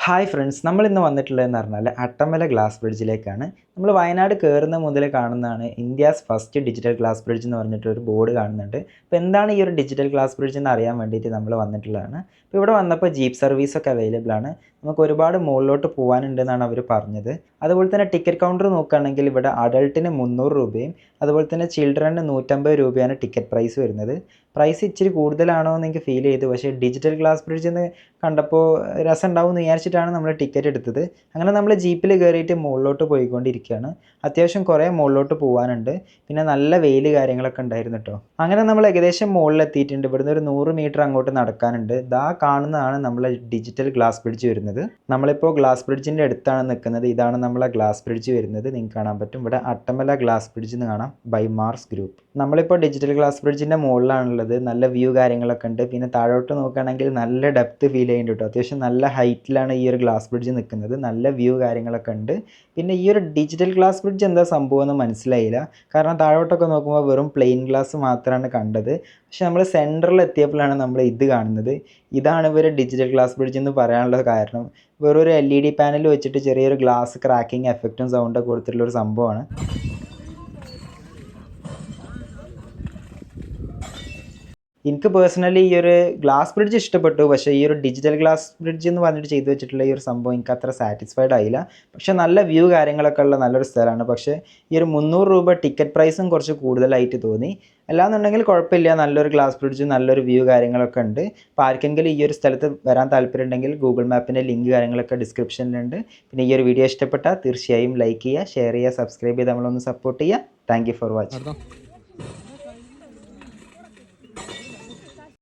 Hi friends, നമ്മൾ ഇന്ന് വന്നിട്ടുള്ളതെന്ന് പറഞ്ഞാൽ അട്ടമല ഗ്ലാസ് ബ്രിഡ്ജിലേക്കാണ്. നമ്മൾ വയനാട് കയറുന്ന മുതൽ കാണുന്നതാണ് India's first digital glass bridge എന്ന് പറഞ്ഞിട്ടൊരു ബോർഡ് കാണുന്നുണ്ട്. അപ്പോൾ എന്താണ് ഈ ഒരു ഡിജിറ്റൽ ഗ്ലാസ് ബ്രിഡ്ജ് എന്ന് അറിയാൻ വേണ്ടിയിട്ട് നമ്മൾ വന്നിട്ടുള്ളതാണ്. അപ്പോൾ ഇവിടെ വന്നപ്പോൾ ജീപ്പ് സർവീസൊക്കെ അവൈലബിൾ ആണ്. നമുക്ക് ഒരുപാട് മുകളിലോട്ട് പോകാനുണ്ടെന്നാണ് അവർ പറഞ്ഞത്. അതുപോലെ തന്നെ ടിക്കറ്റ് കൗണ്ടർ നോക്കുകയാണെങ്കിൽ ഇവിടെ അഡൾട്ടിന് 300 രൂപയും അതുപോലെ തന്നെ ചിൽഡ്രന് 150 രൂപയാണ് ടിക്കറ്റ് പ്രൈസ് വരുന്നത്. പ്രൈസ് ഇച്ചിരി കൂടുതലാണോ എന്ന് എനിക്ക് ഫീൽ ചെയ്തു. പക്ഷേ ഡിജിറ്റൽ ഗ്ലാസ് ബ്രിഡ്ജ് എന്ന് കണ്ടപ്പോൾ രസം ഉണ്ടാവും എന്ന് വിചാരിച്ചിട്ടാണ് നമ്മൾ ടിക്കറ്റ് എടുത്തത്. അങ്ങനെ നമ്മൾ ജീപ്പിൽ കയറിയിട്ട് മുകളിലോട്ട് പോയിക്കൊണ്ടിരിക്കുകയാണ്. അത്യാവശ്യം കുറേ മുകളിലോട്ട് പോകാനുണ്ട്. പിന്നെ നല്ല വെയിൽ കാര്യങ്ങളൊക്കെ ഉണ്ടായിരുന്നു കേട്ടോ. അങ്ങനെ നമ്മൾ ഏകദേശം മുകളിലെത്തിയിട്ടുണ്ട്. ഇവിടുന്ന് ഒരു 100 മീറ്റർ അങ്ങോട്ട് നടക്കാനുണ്ട്. ദാ കാണുന്നതാണ് നമ്മളെ ഡിജിറ്റൽ ഗ്ലാസ് ബ്രിഡ്ജ് വരുന്നത്. നമ്മളിപ്പോൾ ഗ്ലാസ് ബ്രിഡ്ജിൻ്റെ അടുത്താണ് നിൽക്കുന്നത്. ഇതാണ് നമ്മളെ ഗ്ലാസ് ബ്രിഡ്ജ് വരുന്നത്. നിങ്ങൾക്ക് കാണാൻ പറ്റും. ഇവിടെ അട്ടമല ഗ്ലാസ് ബ്രിഡ്ജ് എന്ന് കാണാം, ബൈ മാർസ് ഗ്രൂപ്പ്. നമ്മളിപ്പോൾ ഡിജിറ്റൽ ഗ്ലാസ് ബ്രിഡ്ജിൻ്റെ മുകളിലാണുള്ളത്. നല്ല വ്യൂ കാര്യങ്ങളൊക്കെ ഉണ്ട്. പിന്നെ താഴോട്ട് നോക്കുകയാണെങ്കിൽ നല്ല ഡെപ്ത് ഫീൽ ചെയ്യുന്നുണ്ട് കേട്ടോ. അത്യാവശ്യം നല്ല ഹൈറ്റിലാണ് ഈ ഒരു ഗ്ലാസ് ബ്രിഡ്ജ് നിൽക്കുന്നത്. നല്ല വ്യൂ കാര്യങ്ങളൊക്കെ ഉണ്ട്. പിന്നെ ഈ ഒരു ഡിജിറ്റൽ ഗ്ലാസ് ബ്രിഡ്ജ് എന്താ സംഭവം എന്ന് മനസ്സിലായില്ല. കാരണം താഴോട്ടൊക്കെ നോക്കുമ്പോൾ വെറും പ്ലെയിൻ ഗ്ലാസ് മാത്രമാണ് കണ്ടത്. പക്ഷെ നമ്മൾ സെൻറ്ററിൽ എത്തിയപ്പോഴാണ് നമ്മൾ ഇത് കാണുന്നത്. ഇതാണ് ഇവർ ഡിജിറ്റൽ ഗ്ലാസ് ബ്രിഡ്ജ് എന്ന് പറയാനുള്ള കാരണം. വെറൊരു LED പാനൽ വെച്ചിട്ട് ചെറിയൊരു ഗ്ലാസ് ക്രാക്കിംഗ് എഫക്റ്റും സൗണ്ടൊക്കെ കൊടുത്തിട്ടുള്ളൊരു സംഭവമാണ്. എനിക്ക് പേഴ്സണലി ഈ ഒരു ഗ്ലാസ് ബ്രിഡ്ജ് ഇഷ്ടപ്പെട്ടു. പക്ഷേ ഈ ഒരു ഡിജിറ്റൽ ഗ്ലാസ് ബ്രിഡ്ജ് എന്ന് പറഞ്ഞിട്ട് ചെയ്തു വെച്ചിട്ടുള്ള ഈ ഒരു സംഭവം എനിക്ക് അത്ര സാറ്റിസ്ഫൈഡ് ആയില്ല. പക്ഷേ നല്ല വ്യൂ കാര്യങ്ങളൊക്കെ ഉള്ള നല്ലൊരു സ്ഥലമാണ്. പക്ഷേ ഈ ഒരു 300 രൂപ ടിക്കറ്റ് പ്രൈസും കുറച്ച് കൂടുതലായിട്ട് തോന്നി. അല്ലാന്നുണ്ടെങ്കിൽ കുഴപ്പമില്ല, നല്ലൊരു ഗ്ലാസ് ബ്രിഡ്ജ് നല്ലൊരു വ്യൂ കാര്യങ്ങളൊക്കെ ഉണ്ട്. അപ്പോൾ ആർക്കെങ്കിലും ഈ ഒരു സ്ഥലത്ത് വരാൻ താല്പര്യമുണ്ടെങ്കിൽ ഗൂഗിൾ മാപ്പിൻ്റെ ലിങ്ക് കാര്യങ്ങളൊക്കെ ഡിസ്ക്രിപ്ഷനിലുണ്ട്. പിന്നെ ഈ ഒരു വീഡിയോ ഇഷ്ടപ്പെട്ടാൽ തീർച്ചയായും ലൈക്ക് ചെയ്യുക, ഷെയർ ചെയ്യുക, സബ്സ്ക്രൈബ് ചെയ്ത് നമ്മളൊന്ന് സപ്പോർട്ട് ചെയ്യുക. Thank you for watching.